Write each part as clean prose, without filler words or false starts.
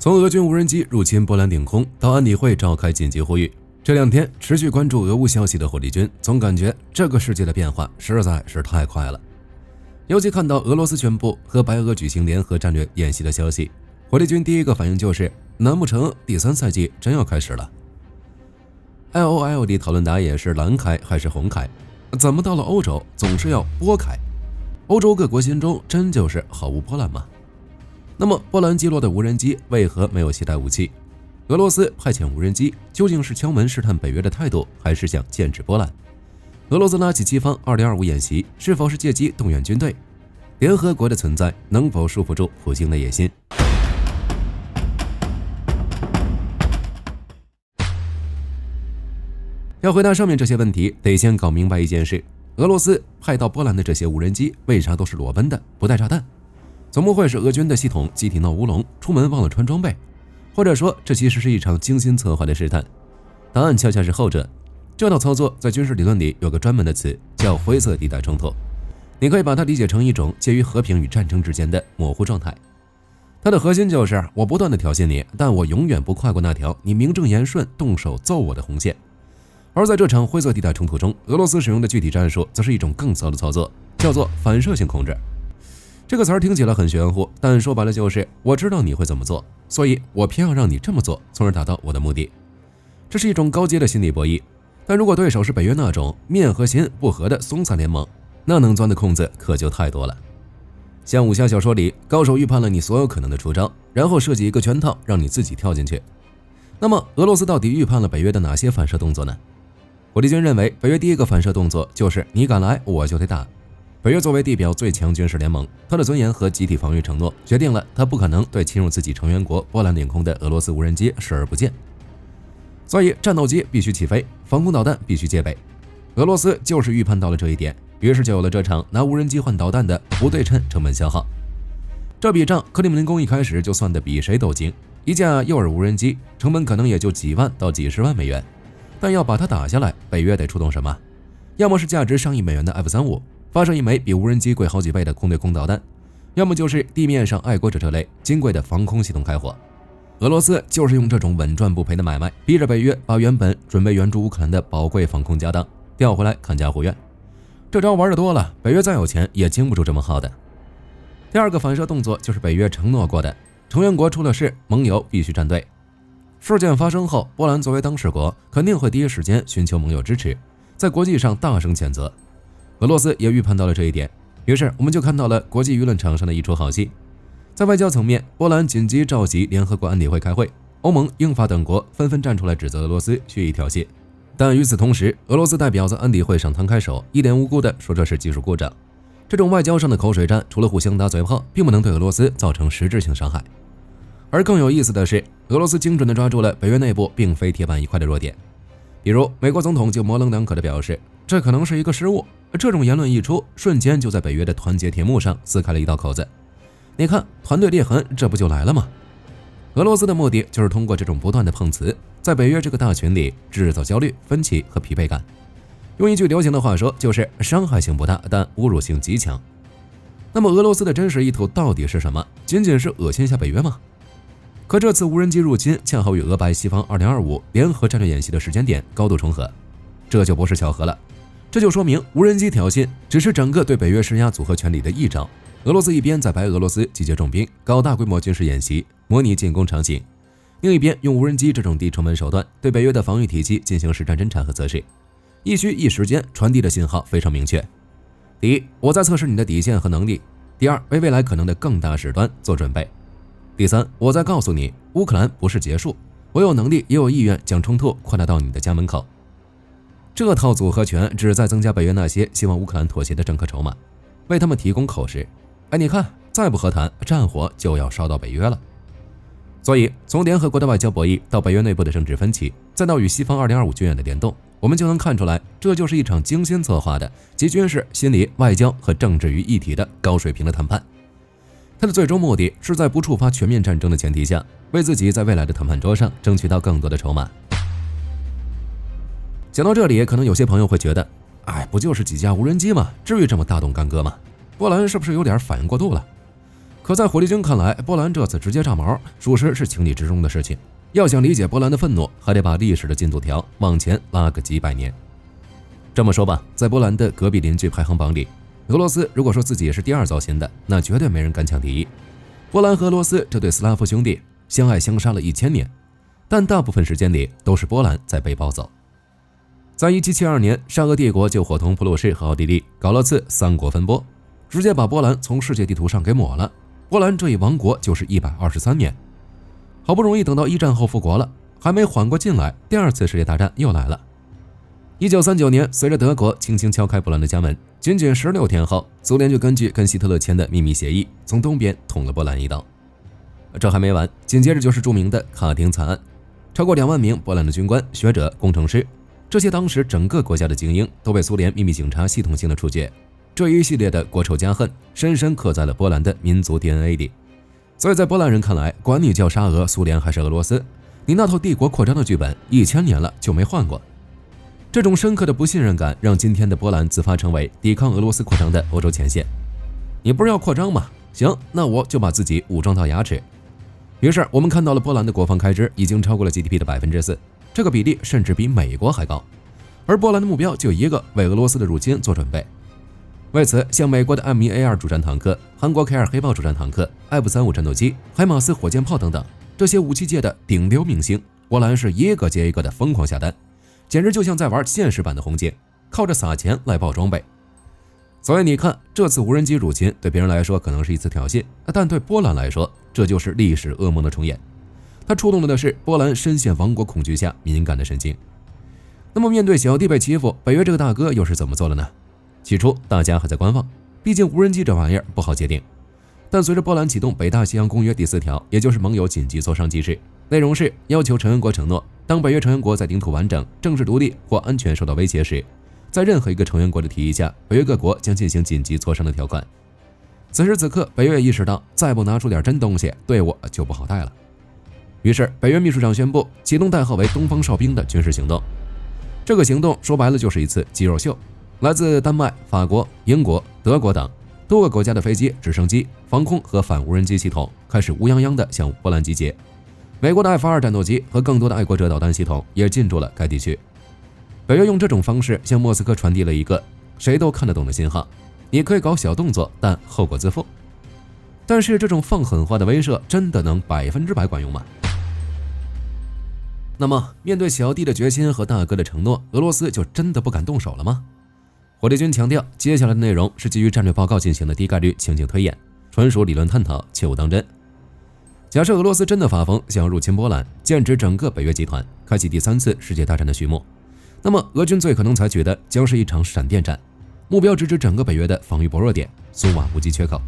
从俄军无人机入侵波兰领空到安理会召开紧急呼吁，这2天持续关注俄乌消息的火力军总感觉这个世界的变化实在是太快了。尤其看到俄罗斯宣布和白俄举行联合战略演习的消息，火力军第一个反应就是难不成第3赛季真要开始了。 LOL 讨论打野是蓝开还是红开，怎么到了欧洲总是要波开？欧洲各国心中真就是毫无波澜吗？那么波兰击落的无人机为何没有携带武器？俄罗斯派遣无人机究竟是敲门试探北约的态度，还是想剑指波兰？俄罗斯拉起西方2025演习，是否是借机动员军队？联合国的存在能否束缚住普京的野心？要回答上面这些问题，得先搞明白一件事：俄罗斯派到波兰的这些无人机为啥都是裸奔的，不带炸弹？总不会是俄军的系统集体闹乌龙，出门忘了穿装备？或者说这其实是一场精心策划的试探？答案恰恰是后者。这套操作在军事理论里有个专门的词，叫灰色地带冲突。你可以把它理解成一种介于和平与战争之间的模糊状态。它的核心就是我不断的挑衅你，但我永远不跨过那条你名正言顺动手揍我的红线。而在这场灰色地带冲突中，俄罗斯使用的具体战术则是一种更骚的操作，叫做反射性控制。这个词儿听起来很玄乎，但说白了就是我知道你会怎么做，所以我偏要让你这么做，从而达到我的目的。这是一种高阶的心理博弈。但如果对手是北约那种面和心不和的松散联盟，那能钻的空子可就太多了。像武侠小说里，高手预判了你所有可能的出招，然后设计一个圈套让你自己跳进去。那么俄罗斯到底预判了北约的哪些反射动作呢？火力军认为北约第一个反射动作就是你敢来我就得打。北约作为地表最强军事联盟，它的尊严和集体防御承诺决定了它不可能对侵入自己成员国波兰领空的俄罗斯无人机视而不见。所以战斗机必须起飞，防空导弹必须戒备。俄罗斯就是预判到了这一点，于是就有了这场拿无人机换导弹的不对称成本消耗。这笔账克里姆林宫一开始就算得比谁都精，一架诱饵无人机成本可能也就几万到几十万美元，但要把它打下来，北约得出动什么？要么是价值上亿美元的 F-35，发射一枚比无人机贵好几倍的空对空导弹，要么就是地面上爱国者这类金贵的防空系统开火。俄罗斯就是用这种稳赚不赔的买卖，逼着北约把原本准备援助乌克兰的宝贵防空家当调回来看家护院。这招玩得多了，北约再有钱也经不住这么耗的。第二个反射动作就是北约承诺过的，成员国出了事，盟友必须站队。事件发生后，波兰作为当事国，肯定会第一时间寻求盟友支持，在国际上大声谴责。俄罗斯也预判到了这一点，于是我们就看到了国际舆论场上的一出好戏。在外交层面，波兰紧急召集联合国安理会开会，欧盟、英法等国纷纷站出来指责俄罗斯蓄意挑衅。但与此同时，俄罗斯代表在安理会上摊开手，一脸无辜地说这是技术故障。这种外交上的口水战，除了互相打嘴炮，并不能对俄罗斯造成实质性伤害。而更有意思的是，俄罗斯精准地抓住了北约内部并非铁板一块的弱点。比如美国总统就模棱两可地表示，这可能是一个失误。这种言论一出，瞬间就在北约的团结铁幕上撕开了一道口子。你看，团队裂痕这不就来了吗？俄罗斯的目的就是通过这种不断的碰瓷，在北约这个大群里制造焦虑、分歧和疲惫感。用一句流行的话说，就是伤害性不大，但侮辱性极强。那么俄罗斯的真实意图到底是什么？仅仅是恶心一下北约吗？可这次无人机入侵恰好与俄白西方2025联合战略演习的时间点高度重合，这就不是巧合了。这就说明无人机挑衅只是整个对北约施压组合拳里的一招。俄罗斯一边在白俄罗斯集结重兵，搞大规模军事演习，模拟进攻场景；另一边用无人机这种低成本手段对北约的防御体系进行实战侦察和测试。一虚一时间传递的信号非常明确：第一，我在测试你的底线和能力；第二，为未来可能的更大事端做准备；第三，我在告诉你，乌克兰不是结束，我有能力也有意愿将冲突扩大到你的家门口。这套组合拳旨在增加北约那些希望乌克兰妥协的政客筹码，为他们提供口实。你看，再不和谈，战火就要烧到北约了。所以，从联合国的外交博弈到北约内部的政治分歧，再到与西方2025军演的联动，我们就能看出来，这就是一场精心策划的集军事、心理、外交和政治于一体的高水平的谈判。它的最终目的是在不触发全面战争的前提下，为自己在未来的谈判桌上争取到更多的筹码。讲到这里，可能有些朋友会觉得，不就是几架无人机吗？至于这么大动干戈吗？波兰是不是有点反应过度了？可可在火力军看来，波兰这次直接炸毛，属实是情理之中的事情。要想理解波兰的愤怒，还得把历史的进度条往前拉个几百年。这么说吧，在波兰的隔壁邻居排行榜里，俄罗斯如果说自己是第二糟心的，那绝对没人敢抢第一。波兰和俄罗斯这对斯拉夫兄弟相爱相杀了1000年，但大部分时间里都是波兰在被包走。在1772年，沙俄帝国就伙同普鲁士和奥地利搞了次三国分拨，直接把波兰从世界地图上给抹了。波兰这一亡国就是123年。好不容易等到一战后复国了，还没缓过劲来，第二次世界大战又来了。1939年，随着德国轻轻敲开波兰的家门，仅仅16天后，苏联就根据跟希特勒签的秘密协议，从东边捅了波兰一刀。这还没完，紧接着就是著名的卡廷惨案，超过2万名波兰的军官、学者、工程师，这些当时整个国家的精英都被苏联秘密警察系统性的处决。这一系列的国仇家恨，深深刻在了波兰的民族 DNA 里。所以在波兰人看来，管你叫沙俄、苏联还是俄罗斯，你那套帝国扩张的剧本1000年了就没换过。这种深刻的不信任感，让今天的波兰自发成为抵抗俄罗斯扩张的欧洲前线。你不是要扩张吗？行，那我就把自己武装到牙齿。于是我们看到了波兰的国防开支已经超过了 GDP 的4%，这个比例甚至比美国还高。而波兰的目标就一个，为俄罗斯的入侵做准备。为此，像美国的 M1A2 主战坦克、韩国 K2 黑豹主战坦克、F35战斗机、海马斯火箭炮等等，这些武器界的顶流明星，波兰是一个接一个的疯狂下单，简直就像在玩现实版的红警，靠着撒钱来爆装备。所以你看，这次无人机入侵对别人来说可能是一次挑衅，但对波兰来说，这就是历史噩梦的重演。它触动的是波兰深陷亡国恐惧下敏感的神经。那么面对小弟被欺负，北约这个大哥又是怎么做的呢？起初大家还在观望，毕竟无人机这玩意儿不好界定。但随着波兰启动北大西洋公约第4条，也就是盟友紧急磋商机制，内容是要求成员国承诺，当北约成员国在领土完整、政治独立或安全受到威胁时，在任何一个成员国的提议下，北约各国将进行紧急磋商的条款。此时此刻，北约意识到再不拿出点真东西，队伍就不好带了。于是北约秘书长宣布启动代号为东方哨兵的军事行动。这个行动说白了就是一次肌肉秀，来自丹麦、法国、英国、德国等多个国家的飞机、直升机、防空和反无人机系统开始乌泱泱地向波兰集结。美国的 F2战斗机和更多的爱国者导弹系统也进驻了该地区。北约用这种方式向莫斯科传递了一个谁都看得懂的信号：你可以搞小动作，但后果自负。但是这种放狠话的威慑真的能100%管用吗？那么面对小弟的决心和大哥的承诺，俄罗斯就真的不敢动手了吗？火力军强调，接下来的内容是基于战略报告进行的低概率情景推演，纯属理论探讨，切勿当真。假设俄罗斯真的发疯，想要入侵波兰，剑指整个北约集团，开启第3次世界大战的序幕，那么俄军最可能采取的将是一场闪电战，目标直指整个北约的防御薄弱点——苏瓦无机缺口。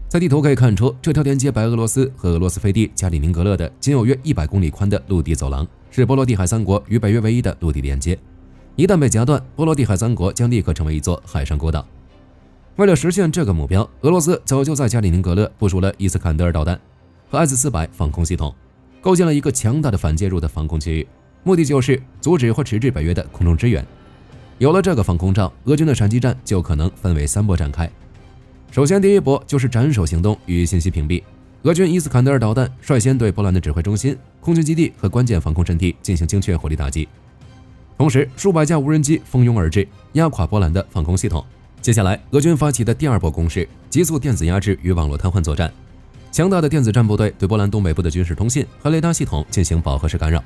在地图可以看出，这条连接白俄罗斯和俄罗斯飞地加里宁格勒的仅有约100公里宽的陆地走廊，是波罗的海3国与北约唯一的陆地连接。一旦被夹断，波罗的海3国将立刻成为一座海上孤岛。为了实现这个目标，俄罗斯早就在加里宁格勒部署了伊斯坎德尔导弹和S-400防空系统，构建了一个强大的反介入的防空区域，目的就是阻止或迟滞北约的空中支援。有了这个防空罩，俄军的闪击战就可能分为3波展开。首先，第一波就是斩首行动与信息屏蔽。俄军伊斯坎德尔导弹率先对波兰的指挥中心、空军基地和关键防空阵地进行精确火力打击，同时数百架无人机蜂拥而至，压垮波兰的防空系统。接下来，俄军发起的第2波攻势，急速电子压制与网络瘫痪作战。强大的电子战部队对波兰东北部的军事通信和雷达系统进行饱和式干扰，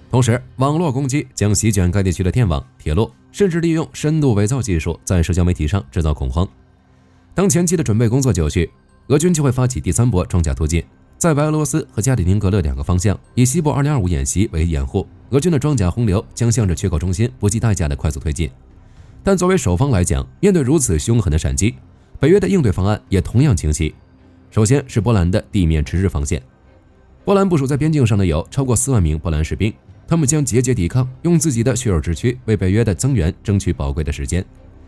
同时网络攻击将席卷该地区的电网、铁路，甚至利用深度伪造技术在社交媒体上制造恐慌。当前期的准备工作就绪，俄军就会发起第3波装甲突进，在白俄罗斯和加里宁格勒2个方向，以西部2025演习为掩护，俄军的装甲洪流将向着缺口中心不计代价的快速推进。但作为守方来讲，面对如此凶狠的闪击，北约的应对方案也同样清晰。首先是波兰的地面迟滞防线。波兰部署在边境上的有超过4万名波兰士兵，他们将节节抵抗，用自己的血肉之躯为北约的增援争取宝贵的时间。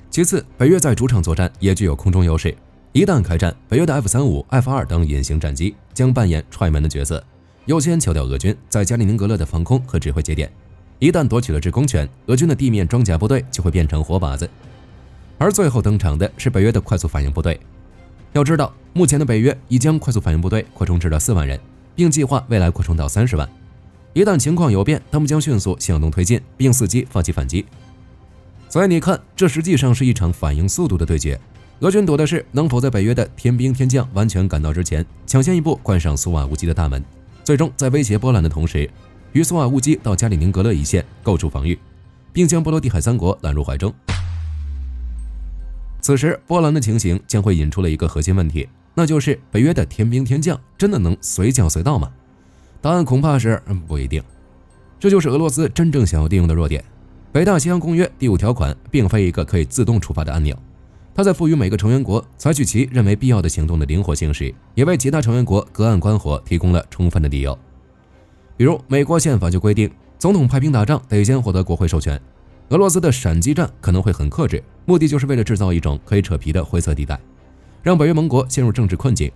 其次，北约在主场作战也具有空中优势，一旦开战，北约的 F35、F2 等隐形战机将扮演踹门的角色，优先敲掉俄军在加里宁格勒的防空和指挥节点。一旦夺取了制空权，俄军的地面装甲部队就会变成活靶子。而最后登场的是北约的快速反应部队。要知道，目前的北约已将快速反应部队扩充至了4万人，并计划未来扩充到30万。一旦情况有变，他们将迅速向东推进，并伺机发起反击。所以你看，这实际上是一场反应速度的对决。俄军赌的是能否在北约的天兵天将完全赶到之前，抢先一步关上苏瓦乌基的大门，最终在威胁波兰的同时，于苏瓦乌基到加里宁格勒一线构筑防御，并将波罗的海3国揽入怀中。此时，波兰的情形将会引出了一个核心问题，那就是北约的天兵天将真的能随叫随到吗？答案恐怕是不一定。这就是俄罗斯真正想要利用的弱点。北大西洋公约第5条款并非一个可以自动触发的按钮，它在赋予每个成员国采取其认为必要的行动的灵活性时，也为其他成员国隔岸观火提供了充分的理由。比如，美国宪法就规定，总统派兵打仗得先获得国会授权。俄罗斯的闪击战可能会很克制，目的就是为了制造一种可以扯皮的灰色地带，让北约盟国陷入政治困境。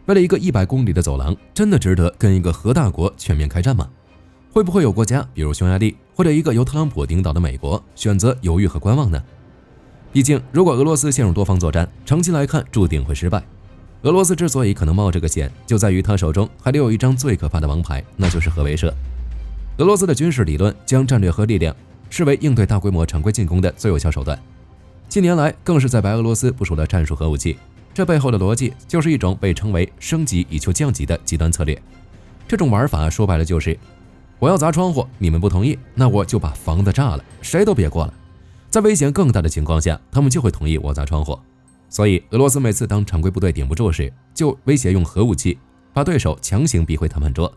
为了一个100公里的走廊，真的值得跟一个核大国全面开战吗？会不会有国家，比如匈牙利或者一个由特朗普领导的美国，选择犹豫和观望呢？毕竟，如果俄罗斯陷入多方作战，长期来看注定会失败。俄罗斯之所以可能冒这个险，就在于他手中还留有一张最可怕的王牌，那就是核威慑。俄罗斯的军事理论将战略核力量视为应对大规模常规进攻的最有效手段，近年来更是在白俄罗斯部署了战术核武器。这背后的逻辑就是一种被称为升级以求降级的极端策略。这种玩法说白了就是，我要砸窗户，你们不同意，那我就把房子炸了，谁都别过了。在危险更大的情况下，他们就会同意我砸窗户。所以俄罗斯每次当常规部队顶不住时，就威胁用核武器把对手强行逼回谈判桌。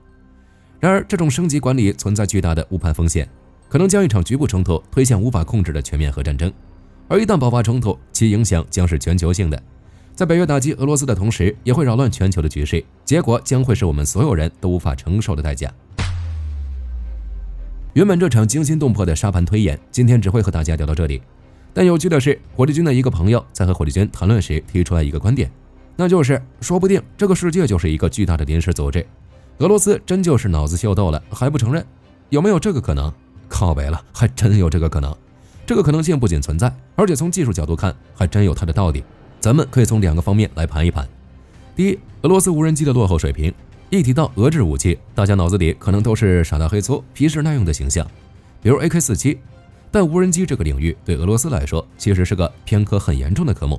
然而，这种升级管理存在巨大的误判风险，可能将一场局部冲突推向无法控制的全面核战争。而一旦爆发冲突，其影响将是全球性的，在北约打击俄罗斯的同时，也会扰乱全球的局势，结果将会是我们所有人都无法承受的代价。原本这场惊心动魄的沙盘推演，今天只会和大家聊到这里。但有趣的是，火力军的一个朋友在和火力军谈论时提出来一个观点，那就是说不定这个世界就是一个巨大的临时组织，俄罗斯真就是脑子秀逗了还不承认。有没有这个可能？靠北了，还真有这个可能。这个可能性不仅存在，而且从技术角度看还真有它的道理。咱们可以从2个方面来盘一盘。第一，俄罗斯无人机的落后水平。一提到俄制武器，大家脑子里可能都是傻大黑粗、皮实耐用的形象，比如 AK-47。但无人机这个领域对俄罗斯来说其实是个偏科很严重的科目。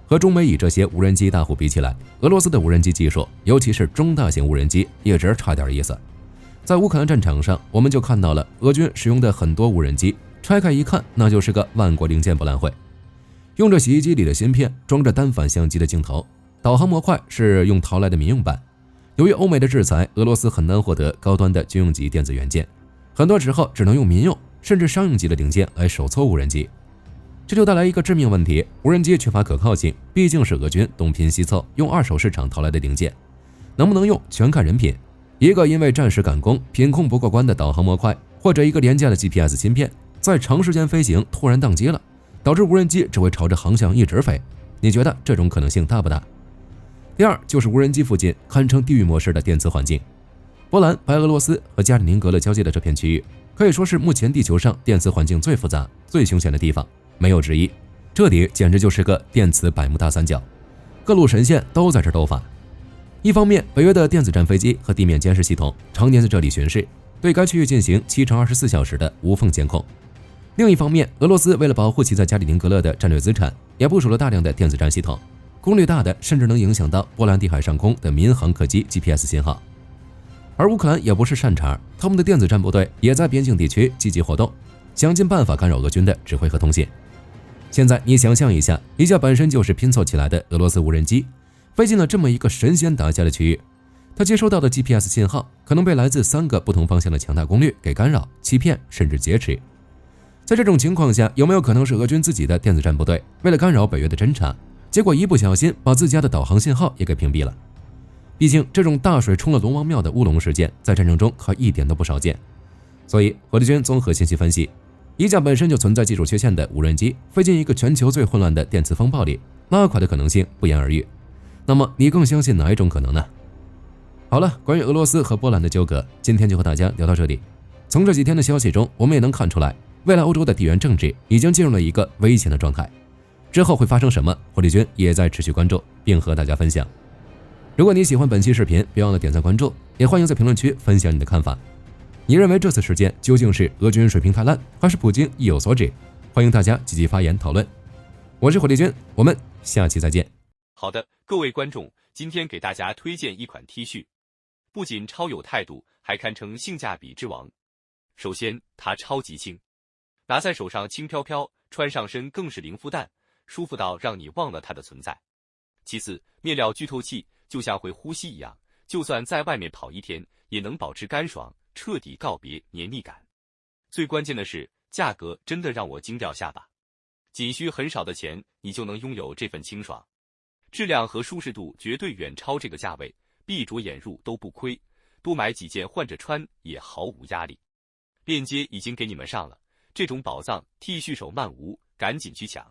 和中美以这些无人机大户比起来，俄罗斯的无人机技术，尤其是中大型无人机，一直差点意思。在乌克兰战场上，我们就看到了俄军使用的很多无人机，拆开一看，那就是个万国零件博览会。用着洗衣机里的芯片，装着单反相机的镜头，导航模块是用淘来的民用版。由于欧美的制裁，俄罗斯很难获得高端的军用级电子元件，很多时候只能用民用甚至商用级的零件来手搓无人机。这就带来一个致命问题，无人机缺乏可靠性，毕竟是俄军东拼西凑用二手市场淘来的零件，能不能用全看人品。一个因为战时赶工品控不过关的导航模块，或者一个廉价的 GPS 芯片，在长时间飞行突然宕机了，导致无人机只会朝着航向一直飞。你觉得这种可能性大不大？第二，就是无人机附近堪称地狱模式的电磁环境。波兰、白俄罗斯和加里宁格勒交界的这片区域，可以说是目前地球上电磁环境最复杂、最凶险的地方，没有之一。这里简直就是个电磁百慕大三角，各路神仙都在这斗法。一方面，北约的电子战飞机和地面监视系统常年在这里巡视，对该区域进行7×24小时的无缝监控。另一方面，俄罗斯为了保护其在加里宁格勒的战略资产，也部署了大量的电子战系统，功率大的甚至能影响到波兰地海上空的民航客机 GPS 信号。而乌克兰也不是善茬，他们的电子战部队也在边境地区积极活动，想尽办法干扰俄军的指挥和通信。现在你想象一下，一架本身就是拼凑起来的俄罗斯无人机飞进了这么一个神仙打架的区域，它接收到的 GPS 信号可能被来自3个不同方向的强大功率给干扰、欺骗甚至劫持。在这种情况下，有没有可能是俄军自己的电子战部队为了干扰北约的侦察，结果一不小心把自家的导航信号也给屏蔽了？毕竟这种大水冲了龙王庙的乌龙事件在战争中可一点都不少见。所以火力军综合信息分析，一架本身就存在技术缺陷的无人机飞进一个全球最混乱的电磁风暴里，拉垮的可能性不言而喻。那么你更相信哪一种可能呢？好了，关于俄罗斯和波兰的纠葛，今天就和大家聊到这里。从这几天的消息中，我们也能看出来，未来欧洲的地缘政治已经进入了一个危险的状态。之后会发生什么，火力军也在持续关注，并和大家分享。如果你喜欢本期视频，别忘了点赞关注，也欢迎在评论区分享你的看法。你认为这次事件究竟是俄军水平太烂，还是普京意有所指？欢迎大家积极发言讨论。我是火力军，我们下期再见。好的，各位观众，今天给大家推荐一款 T 恤，不仅超有态度，还堪称性价比之王。首先，它超级轻，拿在手上轻飘飘，穿上身更是零负担，舒服到让你忘了它的存在。其次，面料具透气，就像会呼吸一样，就算在外面跑一天，也能保持干爽，彻底告别黏腻感。最关键的是，价格真的让我惊掉下巴，仅需很少的钱，你就能拥有这份清爽。质量和舒适度绝对远超这个价位，闭着眼入都不亏，多买几件换着穿也毫无压力。链接已经给你们上了，这种宝藏 T 恤手慢无，赶紧去抢。